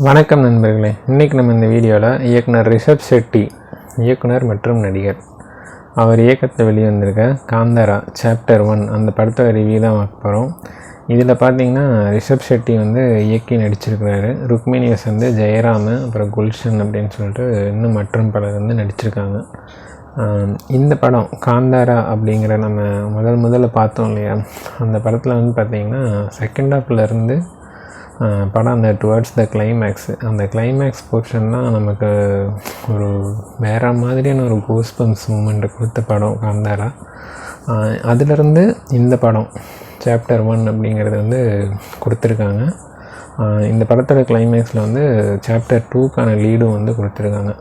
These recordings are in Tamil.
வணக்கம் நண்பர்களே. இன்றைக்கி நம்ம இந்த வீடியோவில் இயக்குனர் ரிஷப் ஷெட்டி, இயக்குனர் மற்றும் நடிகர், அவர் இயக்கத்தில் வெளிவந்திருக்க காந்தாரா சாப்டர் 1 அந்த படத்தோட ரிவ்யூ தான் பார்க்க போகிறோம். இதில் பார்த்திங்கன்னா ரிஷப் ஷெட்டி இயக்கி நடிச்சிருக்கிறாரு. ருக்மிணியஸ் ஜெயராம், அப்புறம் குல்ஷன் அப்படின்னு சொல்லிட்டு இன்னும் மற்றும் பலர் நடிச்சிருக்காங்க. இந்த படம் காந்தாரா அப்படிங்கிற நம்ம முதல்ல பார்த்தோம் இல்லையா, அந்த படத்தில் பார்த்திங்கன்னா செகண்ட் ஹாஃப்லேருந்து படம் அந்த டுவர்ட்ஸ் த கிளைமேக்ஸ், அந்த கிளைமேக்ஸ் போர்ஷன் தான் நமக்கு ஒரு வேறு மாதிரியான ஒரு கூஸ்பம்ஸ் மூமெண்ட்டை கொடுத்த படம் காந்தாரா. அதிலிருந்து இந்த படம் சாப்டர் 1 அப்படிங்கிறது கொடுத்துருக்காங்க. இந்த படத்தோட கிளைமேக்ஸில் சாப்டர் 2க்கான லீடும் கொடுத்துருக்காங்க.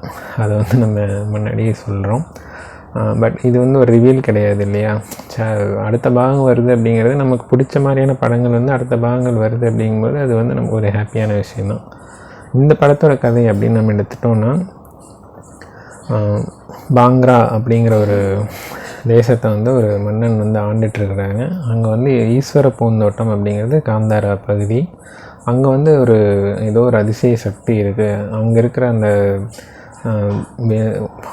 அதை நம்ம முன்னாடியே சொல்கிறோம். பட் இது ஒரு ரிவீல் கிடையாது இல்லையா. அடுத்த பாகம் வருது அப்படிங்கிறது, நமக்கு பிடிச்ச மாதிரியான படங்கள் அடுத்த பாகங்கள் வருது அப்படிங்கும்போது அது நமக்கு ஒரு ஹாப்பியான விஷயந்தான். இந்த படத்தோட கதை அப்படின்னு நம்ம எடுத்துட்டோன்னா, பாங்க்ரா அப்படிங்கிற ஒரு தேசத்தை ஒரு மன்னன் ஆண்டுட்டுருக்குறாங்க. அங்கே ஈஸ்வர பூந்தோட்டம் அப்படிங்கிறது காந்தாரா பகுதி. அங்கே ஒரு ஏதோ ஒரு அதிசய சக்தி இருக்குது. அங்கே இருக்கிற அந்த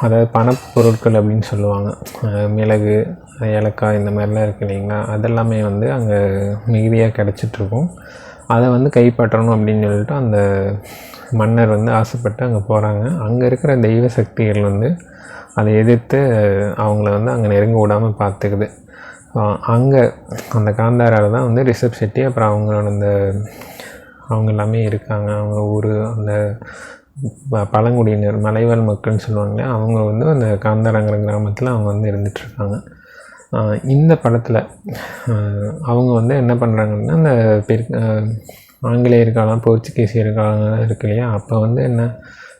அதாவது பணப்பொருட்கள் அப்படின்னு சொல்லுவாங்க, மிளகு, ஏலக்காய் இந்த மாதிரிலாம் இருக்குது இல்லைங்களா, அதெல்லாமே அங்கே மிகுதியாக கிடச்சிட்ருக்கும். அதை கைப்பற்றணும் அப்படின்னு சொல்லிட்டு அந்த மன்னர் ஆசைப்பட்டு அங்கே போகிறாங்க. அங்கே இருக்கிற தெய்வ சக்திகள் அதை எதிர்த்து அவங்கள அங்கே நெருங்க விடாமல் பார்த்துக்குது. அங்கே அந்த காந்தாராவில் தான் ரிஷப் ஷெட்டி அப்புறம் அவங்களோட அவங்க எல்லாமே இருக்காங்க. அவங்க ஊர் அந்த பழங்குடியினர், மலைவாழ் மக்கள்னு சொல்லுவாங்க. அவங்க அந்த காந்தாராங்கிற கிராமத்தில் அவங்க இருந்துகிட்ருக்காங்க. இந்த படத்தில் அவங்க என்ன பண்ணுறாங்கன்னா, அந்த ஆங்கிலேயர் காலம், போர்ச்சுகீசியர் காலம் இருக்கு இல்லையா, அப்போ என்ன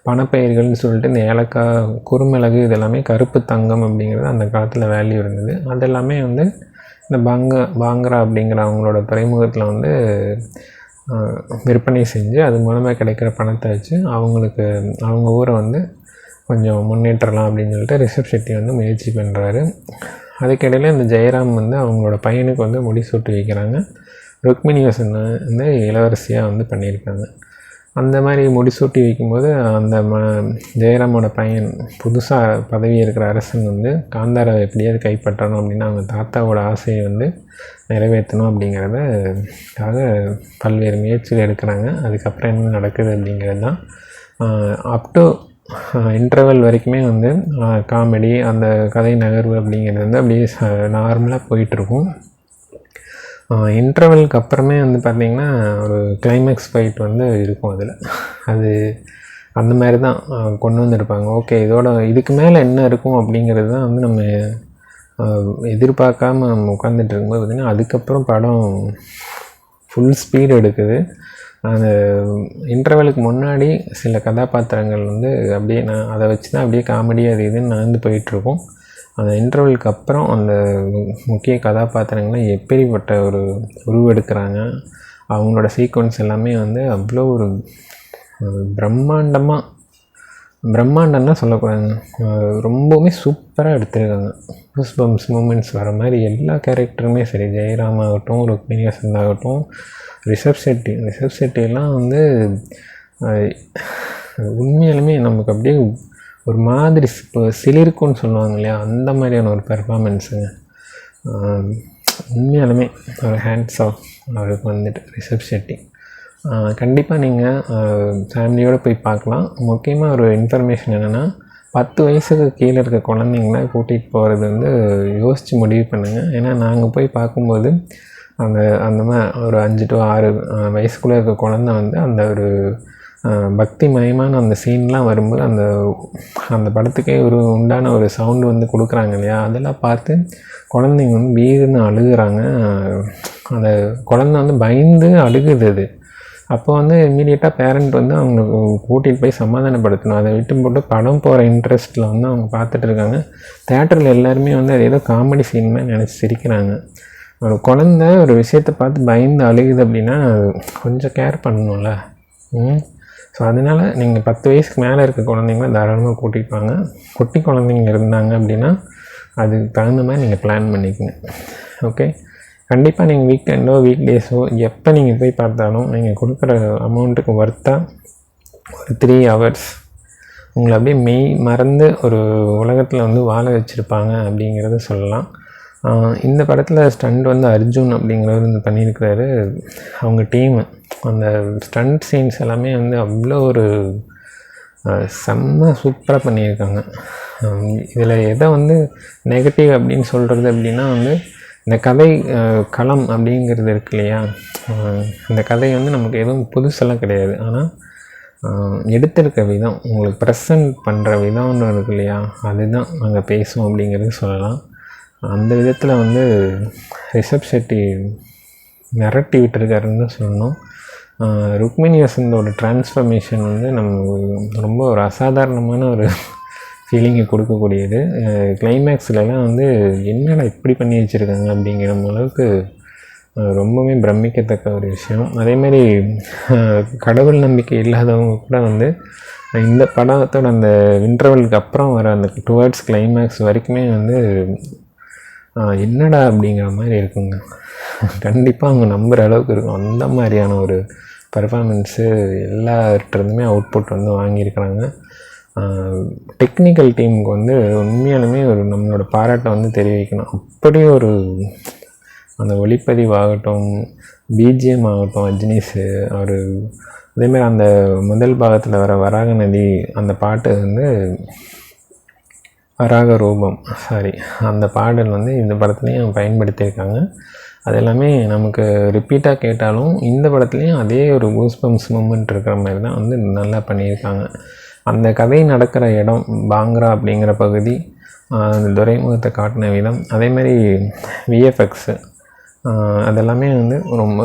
பணப்பயிர்கள்னு சொல்லிட்டு இந்த ஏலக்காய், குறுமிளகு இதெல்லாமே கருப்பு தங்கம் அப்படிங்கிறது அந்த காலத்தில் வேல்யூ இருந்தது. அதெல்லாமே இந்த பாங்க்ரா அப்படிங்கிற அவங்களோட துறைமுகத்தில் விற்பனை செஞ்சு அது மூலமாக கிடைக்கிற பணத்தை வச்சு அவங்க ஊரை கொஞ்சம் முன்னேற்றலாம் அப்படின்னு சொல்லிட்டு ரிஷப் ஷெட்டி முயற்சி பண்ணுறாரு. அதுக்கிடையில் இந்த ஜெயராம் அவங்களோட பையனுக்கு முடிசூட்டி வைக்கிறாங்க. ருக்மிணியஸ் இளவரசியாக பண்ணியிருக்காங்க. அந்த மாதிரி முடிசூட்டி வைக்கும்போது அந்த ஜெயராமோட பையன், புதுசாக பதவி இருக்கிற அரசன் காந்தாராவை எப்படியாவது கைப்பற்றணும் அப்படின்னா அவங்க தாத்தாவோட ஆசையை நிறைவேற்றணும் அப்படிங்கிறதுக்காக பல்வேறு முயற்சிகள் எடுக்கிறாங்க. அதுக்கப்புறம் என்ன நடக்குது அப்படிங்கிறது தான். அப் டு இன்டர்வல் வரைக்குமே காமெடி, அந்த கதை நகர்வு அப்படிங்கிறது அப்படியே நார்மலாக போயிட்டுருக்கும். இன்டர்வலுக்கு அப்புறமே பார்த்திங்கன்னா ஒரு கிளைமேக்ஸ் ஃபைட் இருக்கும். அது அந்த மாதிரி தான் கொண்டு வந்திருப்பாங்க. ஓகே, இதுக்கு மேலே என்ன இருக்கும் அப்படிங்கிறது தான் நம்ம எதிர்பார்க்காம நம்ம உட்காந்துட்டு இருக்கும்போது பார்த்திங்கன்னா, அதுக்கப்புறம் படம் ஃபுல் ஸ்பீடு எடுக்குது. அந்த இன்டர்வலுக்கு முன்னாடி சில கதாபாத்திரங்கள் அப்படியே அதை வச்சு தான் அப்படியே காமெடியாக அது இதுன்னு நடந்து போயிட்டுருக்கும். அந்த இன்டர்வலுக்கு அப்புறம் அந்த முக்கிய கதாபாத்திரங்கள்லாம் எப்படிப்பட்ட ஒரு உருவெடுக்கிறாங்க, அவங்களோட சீக்வன்ஸ் எல்லாமே அவ்வளோ ஒரு பிரம்மாண்டம்னா சொல்லக்கூடாதுங்க, ரொம்பவுமே சூப்பராக எடுத்துருக்காங்க. கூஸ்பம்ஸ் மூமெண்ட்ஸ் வர மாதிரி எல்லா கேரக்டருமே சரி, ஜெயராம் ஆகட்டும், ருக்மிணியஸ் ஆகட்டும், ரிஷப் ஷெட்டியெல்லாம் உண்மையாலுமே நமக்கு அப்படியே ஒரு மாதிரி இப்போ சிலிருக்குன்னு சொல்லுவாங்க இல்லையா, அந்த மாதிரியான ஒரு பெர்ஃபார்மன்ஸுங்க. உண்மையாலுமே ஒரு ஹேண்ட்ஸ் ஆஃப் அவருக்கு ரிஷப் ஷெட்டி. கண்டிப்பாக நீங்கள் ஃபேமிலியோடு போய் பார்க்கலாம். முக்கியமாக ஒரு இன்ஃபர்மேஷன் என்னென்னா, 10 வயசுக்கு கீழே இருக்க குழந்தைங்கள கூட்டிகிட்டு போகிறது யோசித்து முடிவு பண்ணுங்கள். ஏன்னா நாங்கள் போய் பார்க்கும்போது அந்த மாதிரி ஒரு 5 to 6 வயசுக்குள்ளே இருக்க குழந்தை அந்த ஒரு பக்தி மயமான அந்த சீன்லாம் வரும்போது அந்த படத்துக்கே ஒரு உண்டான ஒரு சவுண்டு கொடுக்குறாங்க இல்லையா, அதெல்லாம் பார்த்து குழந்தைங்க வீடுன்னு அழுகுறாங்க. அந்த குழந்தை பயந்து அழுகுது. அது அப்போ இம்மீடியட்டாக பேரண்ட் அவங்க கூட்டிகிட்டு போய் சமாதானப்படுத்தணும். அதை விட்டு போட்டு படம் போகிற இன்ட்ரெஸ்ட்டில் அவங்க பார்த்துட்டு இருக்காங்க. தேட்டரில் எல்லாருமே அது ஏதோ காமெடி சீன் மாதிரி நினச்சி சிரிக்கிறாங்க. ஒரு குழந்த ஒரு விஷயத்தை பார்த்து பயந்து அழுகுது அப்படின்னா கொஞ்சம் கேர் பண்ணணும்ல. ஸோ அதனால் நீங்கள் 10 வயசுக்கு மேலே இருக்க குழந்தைங்கள தாராளமாக கூட்டிகிட்டு வாங்க. குட்டி குழந்தைங்க இருந்தாங்க அப்படின்னா அதுக்கு தகுந்த மாதிரி நீங்கள் பிளான் பண்ணிக்கோங்க. ஓகே, கண்டிப்பாக நீங்கள் வீக் டேஸோ எப்போ நீங்கள் போய் பார்த்தாலும் நீங்கள் கொடுக்குற அமௌண்ட்டுக்கு ஒர்த்தாக ஒரு 3 hours உங்களை அப்படியே மெய் மறந்து ஒரு உலகத்தில் வந்து வாழ வச்சுருப்பாங்க அப்படிங்கிறத சொல்லலாம். இந்த படத்தில் ஸ்டண்ட் வந்து அர்ஜுன் அப்படிங்கிறவர் வந்து பண்ணியிருக்கிறாரு. அவங்க டீமு அந்த ஸ்டண்ட் சீன்ஸ் எல்லாமே வந்து அவ்வளோ ஒரு செம்ம சூப்பராக பண்ணியிருக்காங்க. இதில் எதை வந்து நெகட்டிவ் அப்படின்னு சொல்கிறது அப்படின்னா வந்து இந்த கதை களம் அப்படிங்கிறது இருக்கு இல்லையா, இந்த கதை வந்து நமக்கு எதுவும் புதுசெல்லாம் கிடையாது. ஆனால் எடுத்திருக்க விதம், உங்களுக்கு ப்ரெசன்ட் பண்ணுற விதம்னு இருக்கு இல்லையா, அதுதான் நாங்கள் பேசுவோம் அப்படிங்கிறது சொல்லலாம். அந்த விதத்தில் வந்து ரிஷப் ஷெட்டி மிரட்டி விட்டுருக்காருன்னு தான் சொல்லணும். ருக்மிணி வசந்தோட டிரான்ஸ்ஃபர்மேஷன் வந்து நம்ம ரொம்ப ஒரு அசாதாரணமான ஒரு ஃபீலிங்கை கொடுக்கக்கூடியது. கிளைமேக்ஸ்லலாம் வந்து என்னடா இப்படி பண்ணி வச்சுருக்காங்க அப்படிங்கிற அளவுக்கு ரொம்பவே பிரமிக்கத்தக்க ஒரு விஷயம். அதேமாதிரி கடவுள் நம்பிக்கை இல்லாதவங்க கூட வந்து இந்த படத்தோட அந்த இன்டர்வலுக்கு அப்புறம் வர அந்த டுவர்ட்ஸ் கிளைமேக்ஸ் வரைக்குமே வந்து என்னடா அப்படிங்கிற மாதிரி இருக்குங்க. கண்டிப்பாக அவங்க நம்புகிற அளவுக்கு இருக்கும். அந்த மாதிரியான ஒரு பர்ஃபார்மன்ஸு எல்லார்கிட்டருந்துமே அவுட்புட் வந்து வாங்கியிருக்கிறாங்க. டெக்னிக்கல் டீமுக்கு வந்து உண்மையாலுமே ஒரு நம்மளோட பாராட்டை வந்து தெரிவிக்கணும். அப்படி ஒரு அந்த ஒளிப்பதிவு ஆகட்டும், பிஜிஎம் ஆகட்டும், அஜ்னீஸு அவர் அதேமாதிரி அந்த முதல் பாகத்தில் வர வராக நதி அந்த பாட்டு வந்து வராக ரூபம் அந்த பாடல் வந்து இந்த படத்துலேயும் பயன்படுத்தியிருக்காங்க. அது எல்லாமே நமக்கு ரிப்பீட்டாக கேட்டாலும் இந்த படத்துலேயும் அதே ஒரு கூஸ்பம்ஸ் மூமெண்ட் இருக்கிற மாதிரி தான் வந்து நல்லா பண்ணியிருக்காங்க. அந்த கதை நடக்கிற இடம் பாங்க்ரா அப்படிங்கிற பகுதி, அந்த துறைமுகத்தை காட்டின விதம், அதேமாதிரி விஎஃப்எக்ஸு அதெல்லாமே வந்து ரொம்ப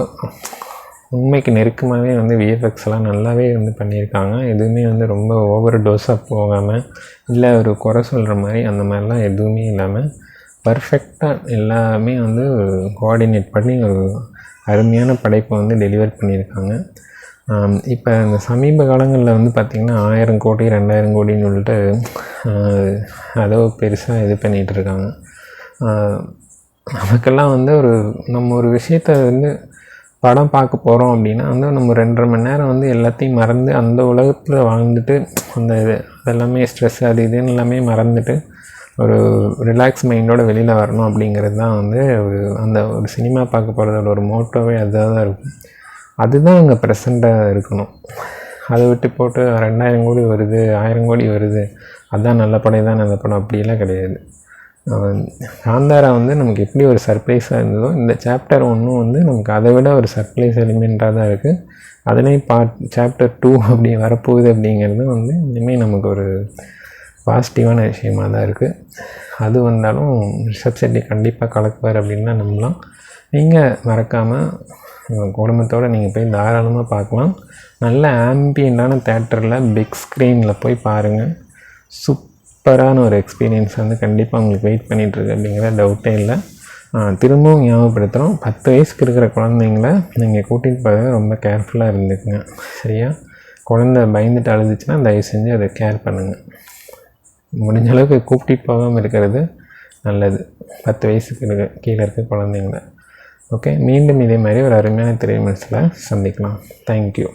உண்மைக்கு நெருக்கமாகவே வந்து விஎஃப்எக்ஸ்லாம் நல்லாவே வந்து பண்ணியிருக்காங்க. எதுவுமே வந்து ரொம்ப ஓவர் டோஸாக போகாமல், இல்லை ஒரு குறை சொல்கிற மாதிரி அந்த மாதிரிலாம் எதுவுமே இல்லாமல் பர்ஃபெக்டாக எல்லாமே வந்து கோஆர்டினேட் பண்ணி ஒரு அருமையான படைப்பை வந்து டெலிவர் பண்ணியிருக்காங்க. இப்போ இந்த சமீப காலங்களில் வந்து பார்த்திங்கன்னா 1000 கோடி 2000 கோடின்னு சொல்லிட்டு அதோ பெருசாக இது பண்ணிகிட்ருக்காங்க. நமக்கெல்லாம் வந்து நம்ம ஒரு விஷயத்தை வந்து படம் பார்க்க போகிறோம் அப்படின்னா வந்து நம்ம 2.5 மணி நேரம் வந்து எல்லாத்தையும் மறந்து அந்த உலகத்தில் வாழ்ந்துட்டு அந்த அதெல்லாமே ஸ்ட்ரெஸ் அது இதுன்னு எல்லாமே மறந்துட்டு ஒரு ரிலாக்ஸ் மைண்டோடு வெளியில் வரணும் அப்படிங்கிறது தான் வந்து அந்த ஒரு சினிமா பார்க்க போகிறதோட ஒரு மோட்டோவே அதுதான் தான் இருக்கும். அதுதான் அங்கே ப்ரெசண்ட்டாக இருக்கணும். அதை விட்டு போட்டு 2000 கோடி வருது 1000 கோடி வருது அதுதான் நல்ல படம் தான் நல்ல படம் அப்படிலாம் கிடையாது. காந்தாரா வந்து நமக்கு எப்படி ஒரு சர்ப்ரைஸாக இருந்ததோ இந்த சாப்டர் 1 வந்து நமக்கு அதை விட ஒரு சர்ப்ரைஸ் எலிமெண்ட்டாக தான் இருக்குது. அதுலேயும் சாப்டர் 2 அப்படி வரப்போகுது அப்படிங்கிறது வந்து இனிமேல் நமக்கு ஒரு பாசிட்டிவான விஷயமாக தான் இருக்குது. அது வந்தாலும் ரிஷப் ஷெட்டி கண்டிப்பாக கலக்குவார் அப்படின்னு தான் நம்பலாம். நீங்கள் மறக்காமல் குடும்பத்தோடு நீங்கள் போய் தாராளமாக பார்க்கலாம். நல்ல ஆம்பியண்டான தேட்டரில் பிக் ஸ்க்ரீனில் போய் பாருங்கள். சூப்பரான ஒரு எக்ஸ்பீரியன்ஸ் வந்து கண்டிப்பாக உங்களுக்கு வெயிட் பண்ணிகிட்ருக்கு அப்படிங்கிற டவுட்டே இல்லை. திரும்பவும் ஞாபகப்படுத்துகிறோம், 10 வயசுக்கு இருக்கிற குழந்தைங்கள நீங்கள் கூட்டிகிட்டு போகிறத ரொம்ப கேர்ஃபுல்லாக இருந்துக்குங்க. சரியா? குழந்தை பயந்துட்டு அழுதுச்சுன்னா தயவு செஞ்சு அதை கேர் பண்ணுங்கள். முடிஞ்ச அளவுக்கு கூப்பிட்டு போகாமல் இருக்கிறது நல்லது 10 வயசுக்கு கீழே இருக்க குழந்தைங்கள. ஓகே, மீண்டும் இதே மாதிரி ஒரு அருமையான திரைமனசில் சந்திக்கலாம். தேங்க்யூ.